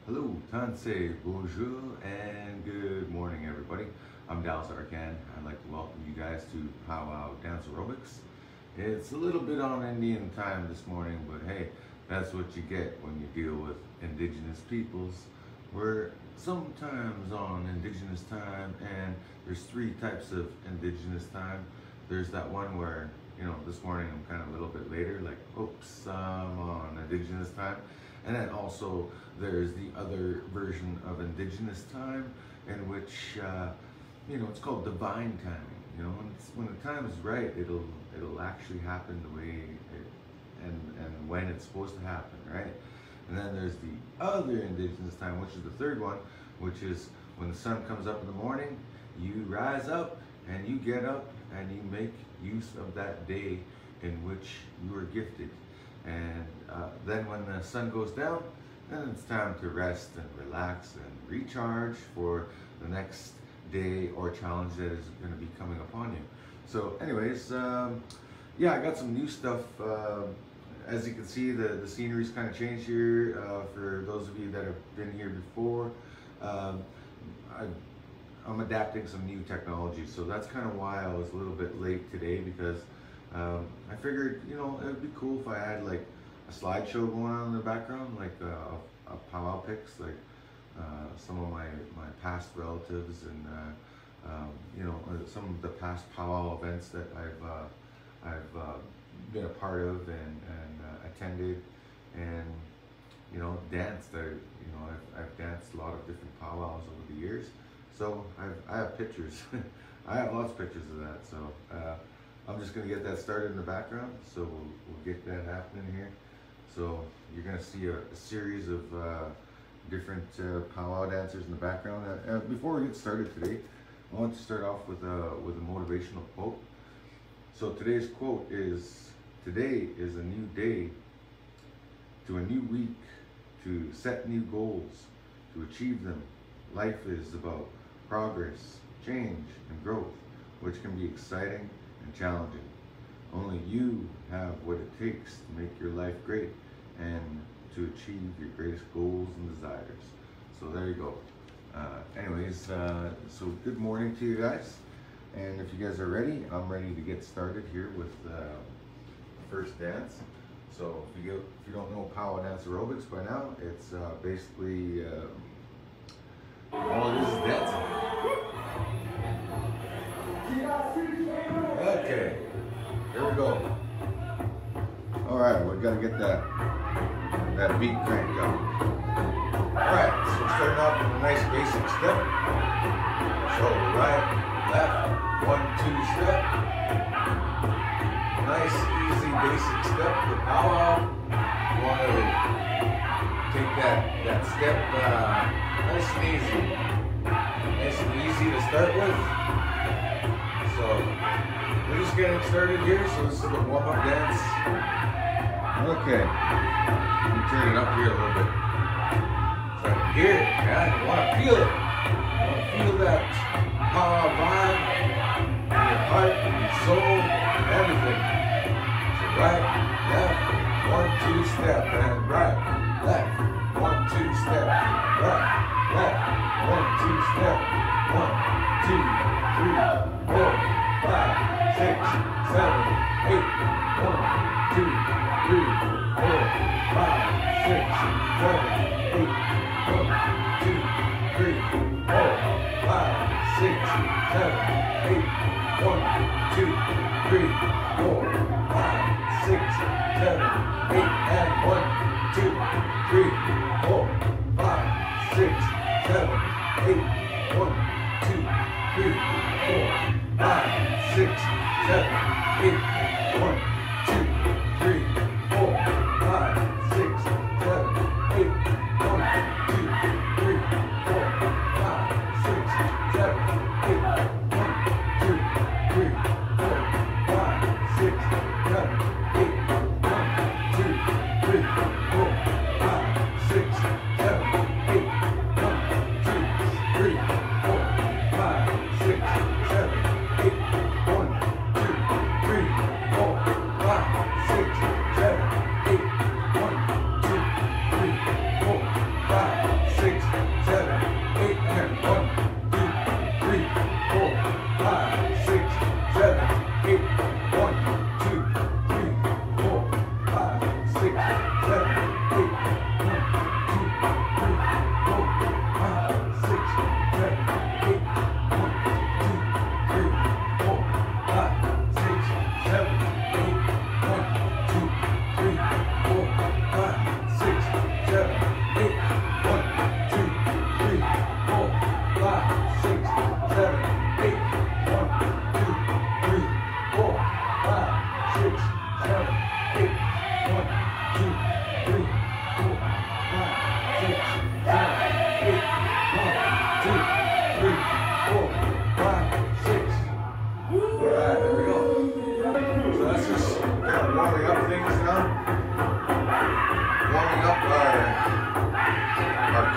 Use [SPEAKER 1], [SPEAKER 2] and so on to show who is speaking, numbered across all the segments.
[SPEAKER 1] Hello, Tansei, bonjour, and good morning, everybody. I'm Arcand. I'd like to welcome you guys to Pow-wow Dance Aerobics. It's a little bit on Indian time this morning, but hey, that's what you get when you deal with indigenous peoples. We're sometimes on indigenous time, and there's three types of indigenous time. There's that one where, this morning I'm kind of a little bit later, like, oops, I'm on indigenous time. And then also there's the other version of indigenous time in which, it's called divine timing. When the time is right, it'll actually happen the way and when it's supposed to happen, right? And then there's the other indigenous time, which is the third one, which is when the sun comes up in the morning, you rise up and you get up and you make use of that day in which you were gifted. And then when the sun goes down, then it's time to rest and relax and recharge for the next day or challenge that is going to be coming upon you. So anyways, I got some new stuff. As you can see, the scenery's kind of changed here. For those of you that have been here before, I'm adapting some new technology. So that's kind of why I was a little bit late today, because I figured, it would be cool if I had like a slideshow going on in the background, like a powwow pics, like some of my past relatives and some of the past powwow events that I've been a part of and attended, and danced. I've danced a lot of different powwows over the years, so I have pictures. I have lots of pictures of that. So. I'm just going to get that started in the background, so we'll get that happening here. So you're going to see a series of different powwow dancers in the background. Before we get started today, I want to start off with a motivational quote. So today's quote is, "Today is a new day, to a new week, to set new goals, to achieve them. Life is about progress, change, and growth, which can be exciting and challenging. Only you have what it takes to make your life great and to achieve your greatest goals and desires." So there you go. So good morning to you guys, and if you guys are ready, I'm ready to get started here with the first dance. So if you don't know Pow-wow Dance Aerobics by now, it's basically all it is dancing. Okay, here we go. All right, we gotta get that beat cranked up. All right, so we're starting off with a nice basic step. So right, left, 1, 2 step. Nice, easy, basic step for powwow. You want to take that step nice and easy to start with. So we're just getting started here, so this is the warm-up dance. Okay, let me turn it up here a little bit. So I can hear it, man. You want to feel it. You want to feel that powwow vibe in your heart, in your soul, and everything. So right, left, 1, 2 step, and right, left, 1, 2 step, right, left, 1, 2 step, 1, 2, 3, 4, 5, 6, 7, 8, 1, 2, 3, 4, 5, 6, 7, 8, 1, 2, 3, 4, 5, 6, 7, 8, 1, 2, 3, 4, 5, 6, 7, 8, and 1, 2, 3, 4, 5, 6, 7, 8, 1, 2, 3, 4, 5, 6, 7, 8, 1, 2, 3, 4, 5, 6, 7, 8, 1, 2, 3, 4, 5, 6, 7, 8, 1, 2, 3, 4, 5, 6,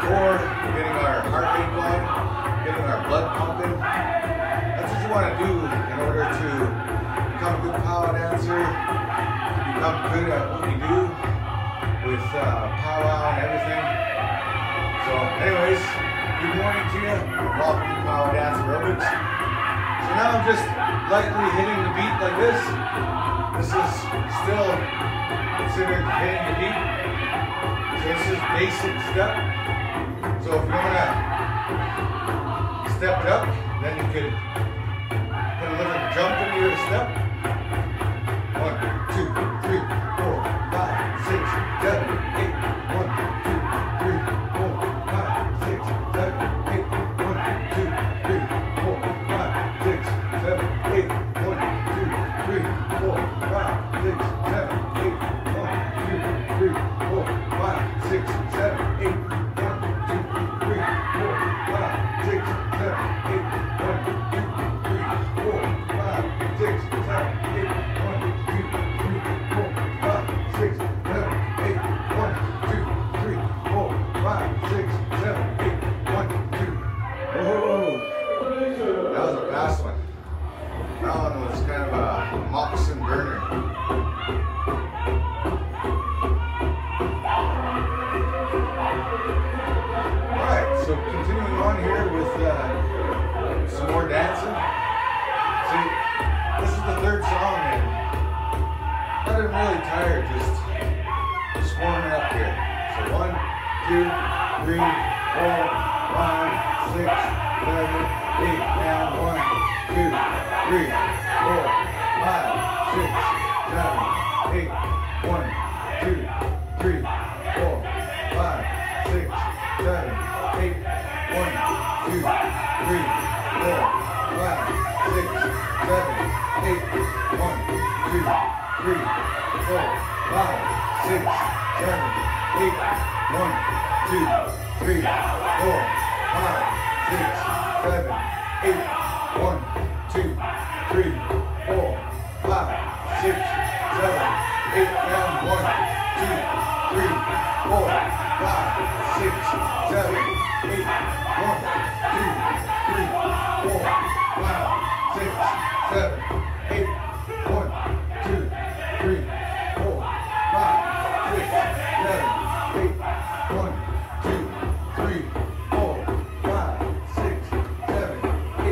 [SPEAKER 1] core, getting our heart rate going, getting our blood pumping. That's what you want to do in order to become a good powwow dancer, become good at what you do with powwow and everything. So anyways, good morning to you. Welcome to Pow-wow Dance Aerobics. So now I'm just lightly hitting the beat like this. This is still considered hitting the beat. So this is basic step. So if you want to step it up, then you could put a little jump into your step. 1, 2, 3, 4, 5, 6, 7, 8. 1, 2, 3, 4, 5, 6, 7, 8. 1, 2, 3, 4, 5, 6, 7, 8. 1, 2, 3, 4, 5, 6, 7, 8. 1, 2, 3, 4, 5, 6, 7, 8. 1, 2, 3, 4, 5, 6, 7, 8. 1, 2, 3, 4, 5, 6, 7, 8. 1, 2, 3, 4, 5, 6, 7, 8. 1, 2, 3, 4, 5, 6, 7, 8. 1, 2. Oh, that was a fast one. That one was kind of a moccasin burner. Alright, so continuing on here with some more dancing. See, this is the third song and I'm really tired just warming up here. So 1, 2, 3, 4, 5, 6, 7, 8. And 1, 2, 3, 4, 5, 6, 7, 8. 1, 2, 3, 4, 5, 6, 7, 8. 1, 2, 3, 4, 5, 6, 7, 8. 1, 2, 3, 4, 5, 6, 7, 8. 1, 2, 3, 4, 5, 6, 7, 8. 1, 2, 3, 4, 5, 6, 7, 8. And 1, 2, 3, 4, 5, 6, 7, 8. 1, 2, 3, 4, 5, 6, 7, 8. 1, 2, 3, 4, 5, 6, 7, 8. 1, 2, 3, 4, 5, 6, 7, 8.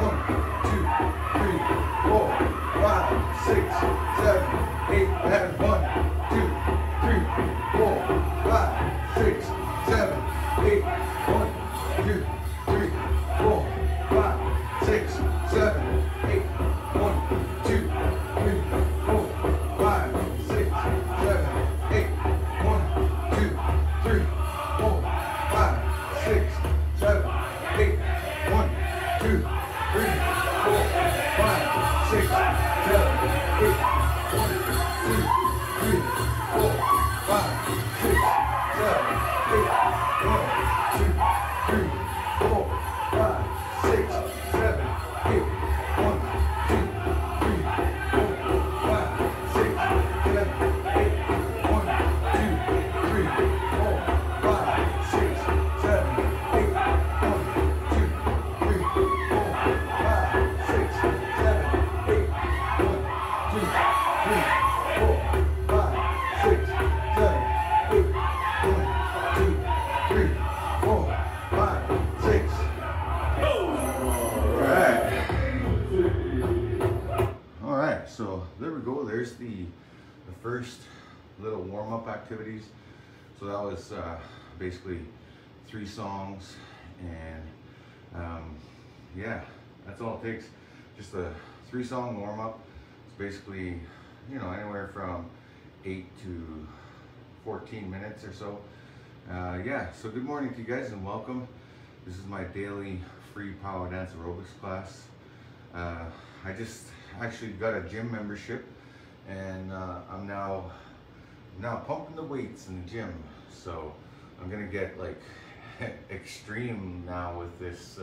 [SPEAKER 1] 1, 2, 3, 4, 5, 6, 7, 8. And 1, 2, 3, 4, 5, 6, 7, 8. 1, 2, 3, 4, 5, 6, 7, 8. 1, 2, 3, 4, 5, 6, 7, 8. 1, 2, 3, 4, 5, 6, 7, 8. 1, 2, 3, 4, 5, 6, 7, 8. 1, 2, 3, 4, 5, 6, 7, 8. 1, 2, 3, 4, 5, 6, 7, 8. 1, 2, 3, 4, 5, 6, 7, 8. 1, 2, 3, 4, 5, 6, 7, 8. 1, 2, 3, 4, 5, 6, 7, 8. 1, 2, 3, 4, 5, 6, 7, 8. 1, 2, 3, 4, 5, 6. All right, so there we go. There's the first little warm-up activities. So that was basically 3 songs, and yeah, that's all it takes. Just a 3-song warm-up. It's basically, you know, anywhere from 8 to 14 minutes or so. Yeah, so good morning to you guys and welcome. This is my daily free Pow-wow Dance Aerobics class. I just actually got a gym membership, and I'm now pumping the weights in the gym. So I'm gonna get like extreme now with this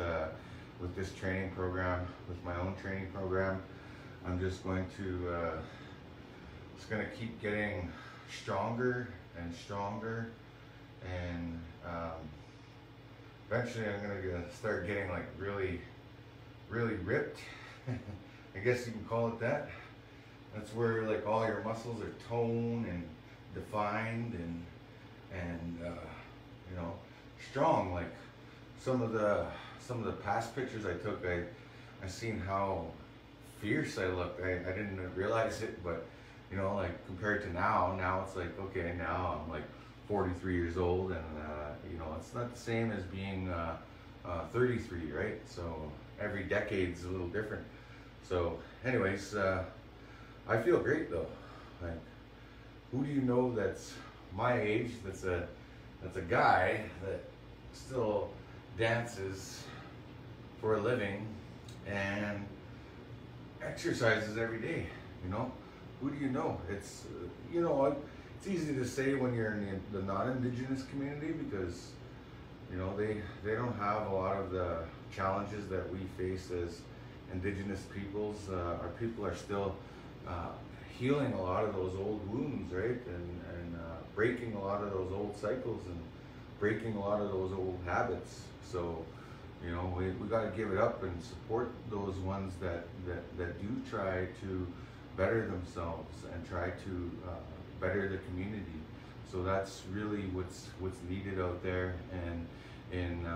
[SPEAKER 1] training program, with my own training program. I'm just going to keep getting stronger and stronger, and eventually I'm gonna start getting like really ripped. I guess you can call it that. That's where like all your muscles are toned and defined and you know, strong. Like some of the past pictures I took, I seen how fierce I looked. I didn't realize it, but you know, like compared to now it's like, okay, now I'm like 43 years old, and you know, it's not the same as being 33, right? So every decade's a little different. So anyways, I feel great though. Like, who do you know that's my age, that's a guy that still dances for a living and exercises every day? You know, who do you know? It's you know, it's easy to say when you're in the non-Indigenous community, because you know, they don't have a lot of the challenges that we face as Indigenous peoples. Our people are still healing a lot of those old wounds, right? And breaking a lot of those old cycles and breaking a lot of those old habits. So, you know, we got to give it up and support those ones that do try to better themselves and try to better the community. So that's really what's needed out there, and in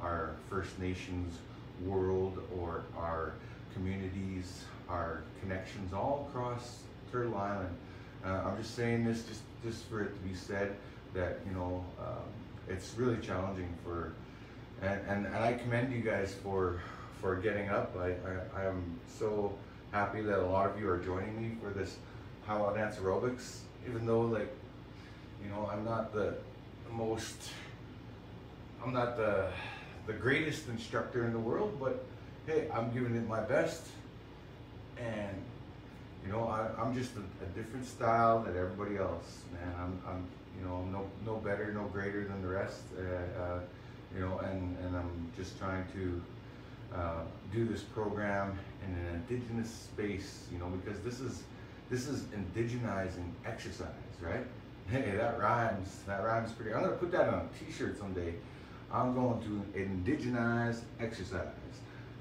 [SPEAKER 1] our First Nations world, or our communities, our connections all across Turtle Island. I'm just saying this just for it to be said that, you know, it's really challenging for, and I commend you guys for getting up. I am so happy that a lot of you are joining me for this Powwow Dance Aerobics, even though, like, you know, I'm not the greatest instructor in the world, but hey, I'm giving it my best. And you know, I'm just a different style than everybody else, man. I'm you know, I'm no better, no greater than the rest. You know, and I'm just trying to do this program in an Indigenous space, you know, because this is indigenizing exercise, right? Hey, that rhymes pretty. I'm gonna put that on a t-shirt someday. I'm going to indigenize exercise.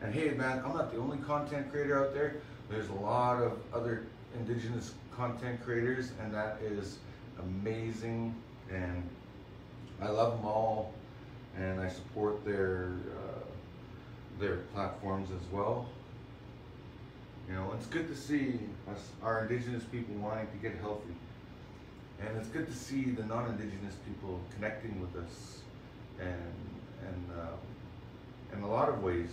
[SPEAKER 1] And hey, man, I'm not the only content creator out there. There's a lot of other Indigenous content creators, and that is amazing. And I love them all, and I support their platforms as well. You know, it's good to see us, our Indigenous people, wanting to get healthy. And it's good to see the non-Indigenous people connecting with us, and in a lot of ways,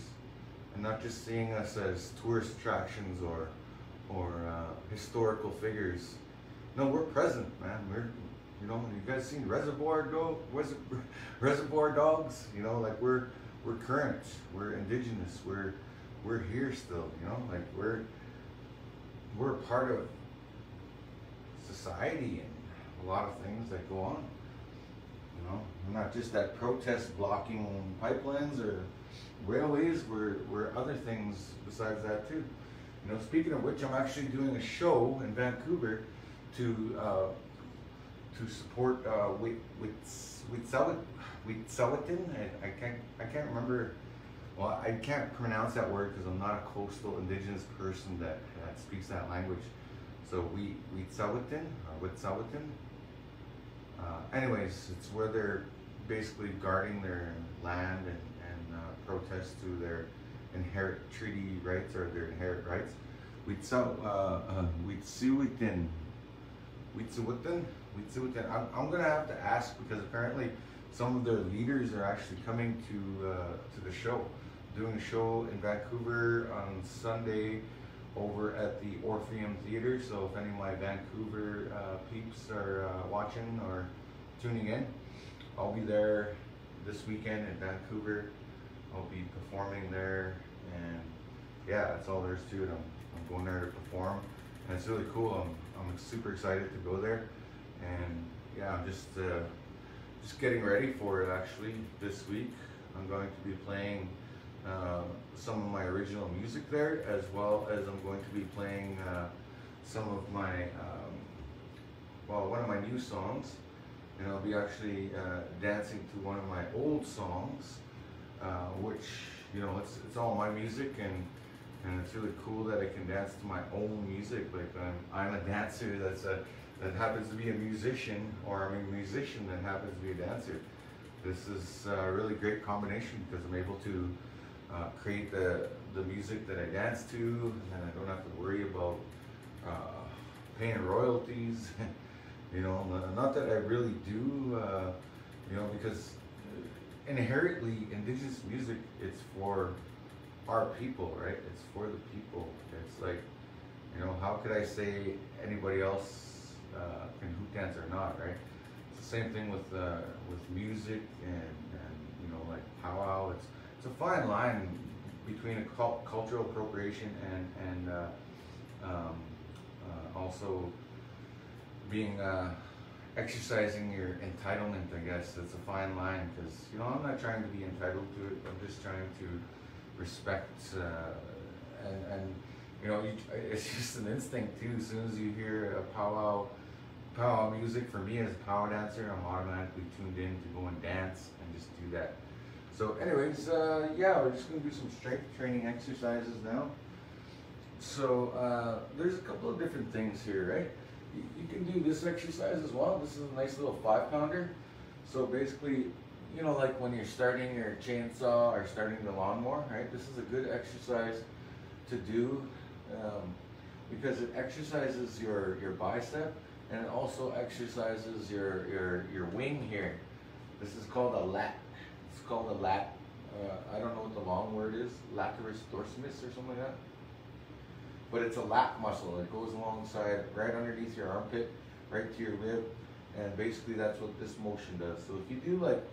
[SPEAKER 1] and not just seeing us as tourist attractions or historical figures. No, we're present, man. We're, you know, you guys seen Reservoir Dogs? You know, like we're current, we're Indigenous, we're here still. You know, like we're a part of society and a lot of things that go on. You know, we're not just that protest blocking pipelines or railways, we're other things besides that too. You know, speaking of which, I'm actually doing a show in Vancouver to support Wet'suwet'en. I can't remember. Well, I can't pronounce that word because I'm not a coastal Indigenous person that speaks that language. So Wet'suwet'en. Anyways, it's where they're basically guarding their land and protest to their inherent treaty rights, or their inherent rights. Wet'suwet'en. I'm gonna have to ask, because apparently some of their leaders are actually coming to the show, doing a show in Vancouver on Sunday over at the Orpheum Theater. So if any of my Vancouver peeps are watching or tuning in, I'll be there this weekend in Vancouver. I'll be performing there, and yeah, that's all there is to it. I'm going there to perform, and it's really cool. I'm super excited to go there, and yeah, I'm just getting ready for it. Actually, this week I'm going to be playing some of my original music there, as well as I'm going to be playing some of my one of my new songs, and I'll be actually dancing to one of my old songs which, you know, it's all my music, and it's really cool that I can dance to my own music. Like I'm a dancer that happens to be a musician, or I'm a musician that happens to be a dancer. This is a really great combination because I'm able to create the music that I dance to, and I don't have to worry about paying royalties. You know, not that I really do, you know, because inherently Indigenous music, it's for our people, right? It's for the people. It's like, you know, how could I say anybody else can hoop dance or not, right? It's the same thing with music and you know, like powwow. It's a fine line between a cultural appropriation and also being exercising your entitlement, I guess. It's a fine line because, you know, I'm not trying to be entitled to it. I'm just trying to respect and you know, it's just an instinct too. As soon as you hear a powwow music, for me as a powwow dancer, I'm automatically tuned in to go and dance and just do that. So anyways, yeah, we're just gonna do some strength training exercises now. So there's a couple of different things here, right? You can do this exercise as well. This is a nice little 5-pounder. So basically, you know, like when you're starting your chainsaw or starting the lawnmower, right? This is a good exercise to do because it exercises your bicep, and it also exercises your wing here. This is called a lat. It's called a lat. I don't know what the long word is, latissimus dorsimus or something like that. But it's a lat muscle. It goes alongside, right underneath your armpit, right to your rib, and basically that's what this motion does. So if you do like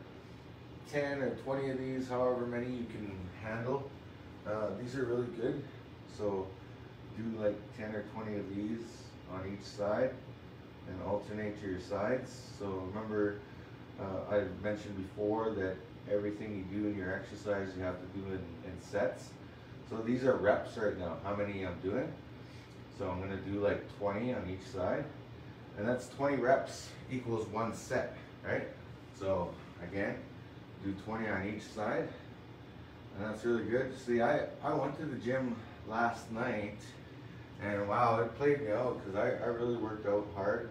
[SPEAKER 1] 10 or 20 of these, however many you can handle, these are really good. So do like 10 or 20 of these on each side and alternate your sides. So remember, I mentioned before that everything you do in your exercise, you have to do in sets. So these are reps right now, how many I'm doing. So I'm gonna do like 20 on each side, and that's 20 reps equals 1 set, right? So again, do 20 on each side, and that's really good. See, I went to the gym last night, and wow, it played me out because I really worked out hard.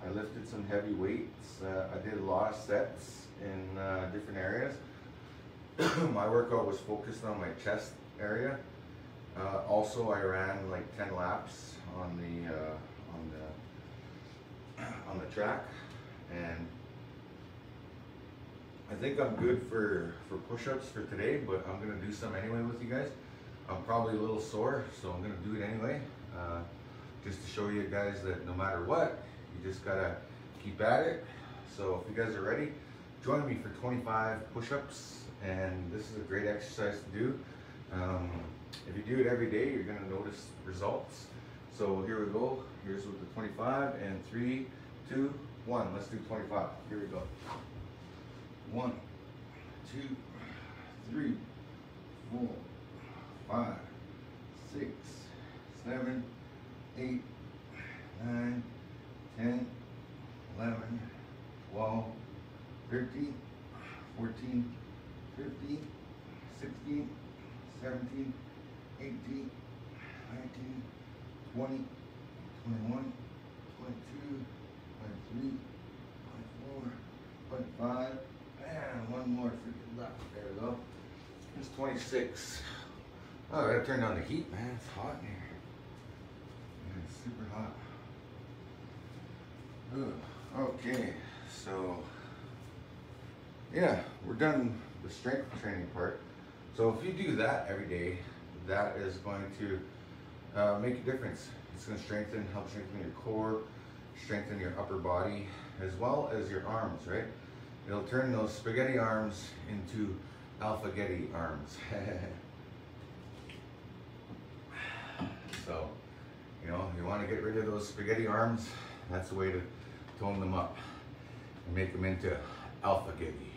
[SPEAKER 1] I lifted some heavy weights. I did a lot of sets in different areas. My workout was focused on my chest area. Also, I ran like 10 laps on the track, and I think I'm good for push-ups for today, but I'm gonna do some anyway with you guys. I'm probably a little sore, so I'm gonna do it anyway, just to show you guys that no matter what, you just gotta keep at it. So if you guys are ready, join me for 25 push-ups, and this is a great exercise to do. If you do it every day, you're gonna notice results. So here we go. Here's with the 25, and 3, 2, 1. Let's do 25. Here we go. 1, 2, 3, 4, 5, 6, 7, 8, 9, 10, 11, 12, 13, 14, 15, 16, 17, 18, 19, 20, 21, 22, 23, 24, 25, and one more freaking left. There we go. It's 26. Oh, I gotta turn down the heat, man. It's hot in here. Yeah, it's super hot. Ugh. Okay, so yeah, we're done the strength training part. So if you do that every day, that is going to make a difference. It's going to help strengthen your core, strengthen your upper body, as well as your arms, right? It'll turn those spaghetti arms into alpha-getty arms. So, you know, you want to get rid of those spaghetti arms, that's the way to tone them up and make them into alpha-getty.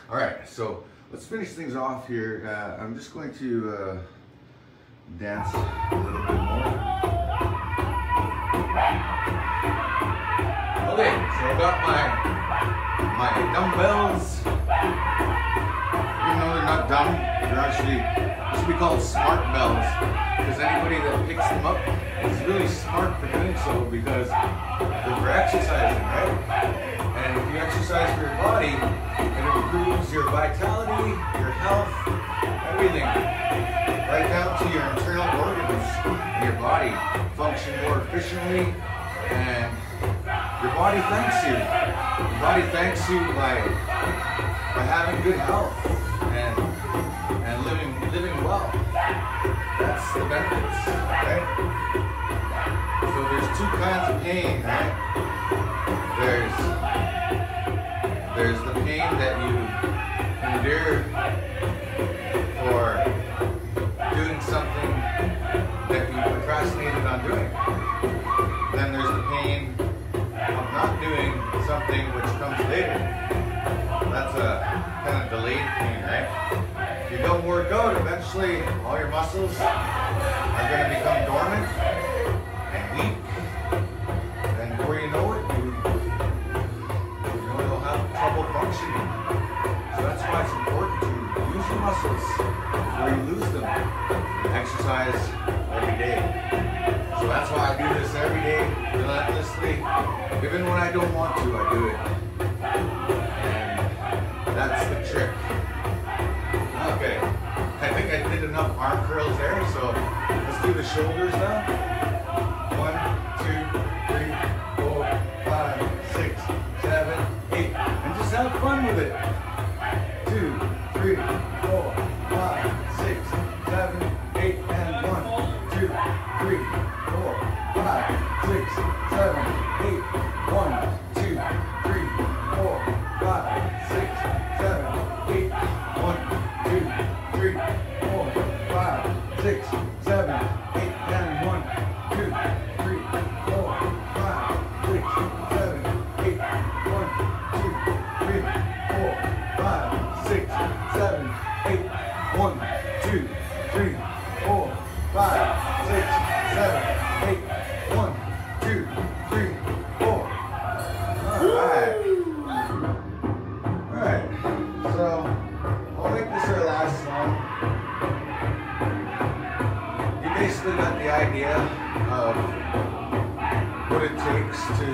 [SPEAKER 1] All right, so let's finish things off here. I'm just going to dance a little bit more. Okay, so I got my dumbbells. You not dumb. They're actually, they should be called smart bells, because anybody that picks them up is really smart for doing so, because they're for exercising, right? And if you exercise for your body, it improves your vitality, your health, everything, right down to your internal organs in your body function more efficiently, and your body thanks you. Your body thanks you by having good health and living well. That's the benefits, right? So there's two kinds of pain, right? There's the pain that you endure for doing something that you procrastinated on doing. Then there's the pain of not doing something which comes later. That's a kind of delayed pain, right? If you don't work out, eventually all your muscles are going to become dormant and weak. And before you know it, you'll have trouble functioning. So that's why it's important to use your muscles before you lose them. Exercise every day. So that's why I do this every day, relentlessly. Even when I don't want to, I do it. And that's the trick. Okay, I think I did enough arm curls there, so let's do the shoulders now. 1, 2, 3, 4, 5, 6, 7, 8. And just have fun with it. 2, 3, 4, 5, 6, 7, 8, and 1, 2, 3, 4, 5, 6, 7, 8. 1, 2, 3, 4, 5, 6, 7, 8. 1, 2, 3, 4, 5, 6, 7, 8, and 1, 2, 3, 4, 5, 6, 7, 8. 1, 2, 3, 4, 5, 6, 7, 8. 1, 2, 3, 4, 5, 6, 7, 8. 1, 2, 3, 4. Alright. Alright. So I'll make this our last song. You basically got the idea of what it takes to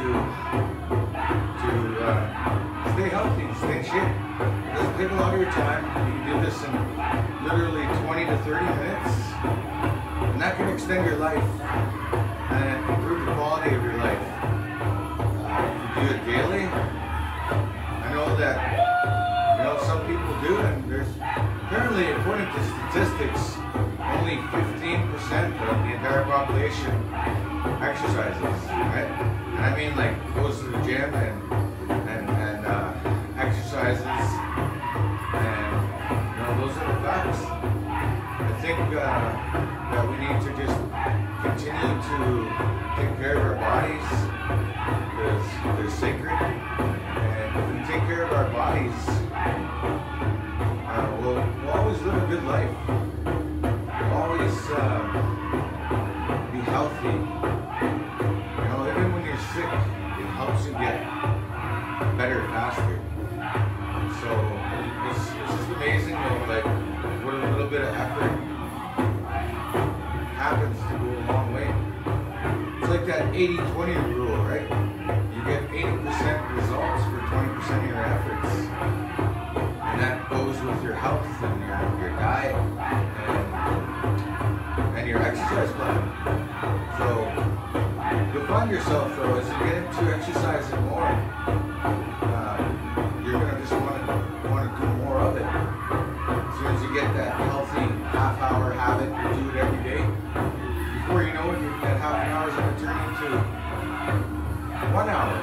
[SPEAKER 1] stay healthy, stay in shape. It doesn't take a lot of your time. You can do this in literally 20 to 30 minutes. And that can extend your life and improve the quality of your life. If you do it daily, I know that some people do, and there's currently, according to statistics, only 15% of the entire population exercises, right? And I mean, like, goes to the gym and exercises, and those are the facts. I think that we need to just continue to take care of our bodies, because they're sacred, and if we take care of our bodies, we'll always live a good life. We'll always be healthy. Even when you're sick, it helps you get better faster. So it's just amazing, like what a little bit of effort happens to go a long way. It's like that 80-20 rule, right? You get 80% results for 20% of your efforts. And that goes with your health and your diet and your exercise plan. So you'll find yourself, though, as you get into exercising more, you're going to just want to do more of it. As soon as you get that healthy half-hour habit, you do it every day. Before you know it, that half an hour is going to turn into 1 hour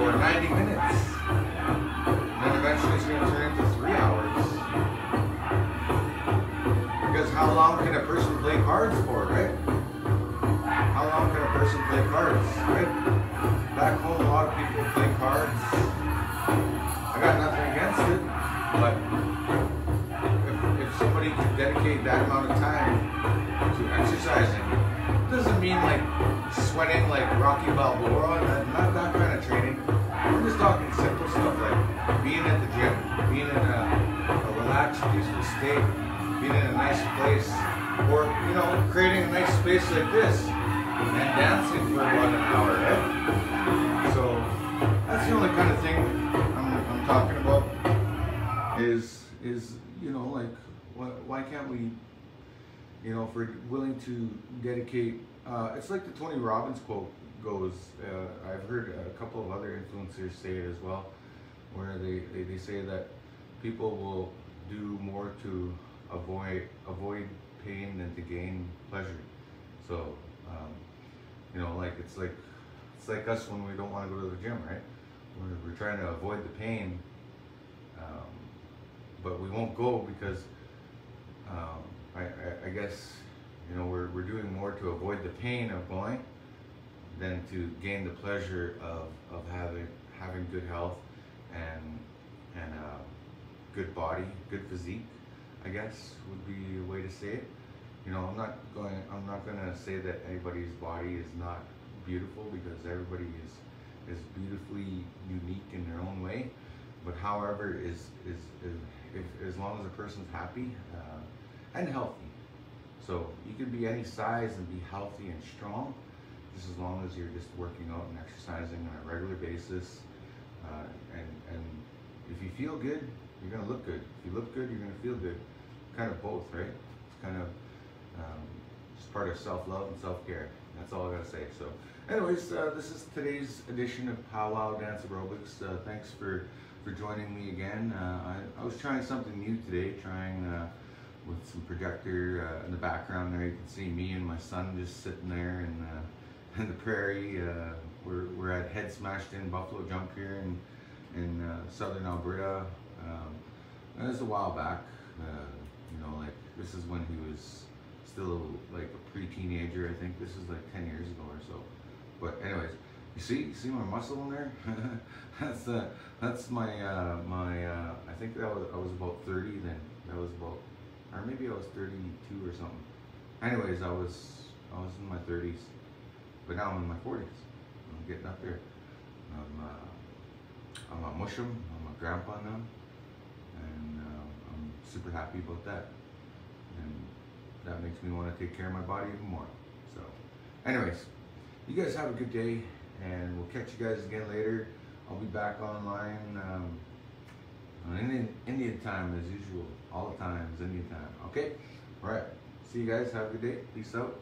[SPEAKER 1] or 90 minutes. And then eventually it's going to turn into 3 hours. Because how long can a person play cards for, right? How long can a person play cards, right? Back home, a lot of people play cards. I got nothing against it, but if somebody could dedicate that amount of time to exercising, it doesn't mean like sweating like Rocky Balboa, not that kind of training. I'm just talking simple stuff like being at the gym, being in a relaxed, peaceful state, being in a nice place, or you know, creating a nice space like this and dancing for about an hour, right? So that's the only kind of thing I'm talking about. Is you know, like why can't we, you know, if we're willing to dedicate, it's like the Tony Robbins quote goes, I've heard a couple of other influencers say it as well, where they say that people will do more to avoid pain than to gain pleasure. So you know, like it's like us when we don't want to go to the gym, right? We're trying to avoid the pain, but we won't go because I guess, you know, we're doing more to avoid the pain of going than to gain the pleasure of having good health and good body, good physique, I guess would be a way to say it. You know, I'm not gonna say that anybody's body is not beautiful, because everybody is beautifully unique in their own way. But however, as long as a person's happy and healthy. So you can be any size and be healthy and strong, just as long as you're just working out and exercising on a regular basis. And if you feel good, you're gonna look good. If you look good, you're gonna feel good. Kind of both, right? It's kind of just part of self-love and self-care. That's all I gotta say. So anyways, this is today's edition of Pow-wow Dance Aerobics. Thanks for joining me again. I was trying something new today, with some projector in the background there. You can see me and my son just sitting there in the prairie. We're at Head Smashed In Buffalo Jump here in southern Alberta. It was a while back. You know, like this is when he was still like a pre-teenager. I think this is like 10 years ago or so. But anyways, you see my muscle in there? that's my I think I was about 30 then. That was about, or maybe I was 32 or something. Anyways, I was in my 30s, but now I'm in my 40s. I'm getting up there. I'm a mushum. I'm a grandpa now, and I'm super happy about that. And that makes me want to take care of my body even more. So, anyways, you guys have a good day, and we'll catch you guys again later. I'll be back online on Indian time as usual. All the times, Indian time. Okay? Alright. See you guys. Have a good day. Peace out.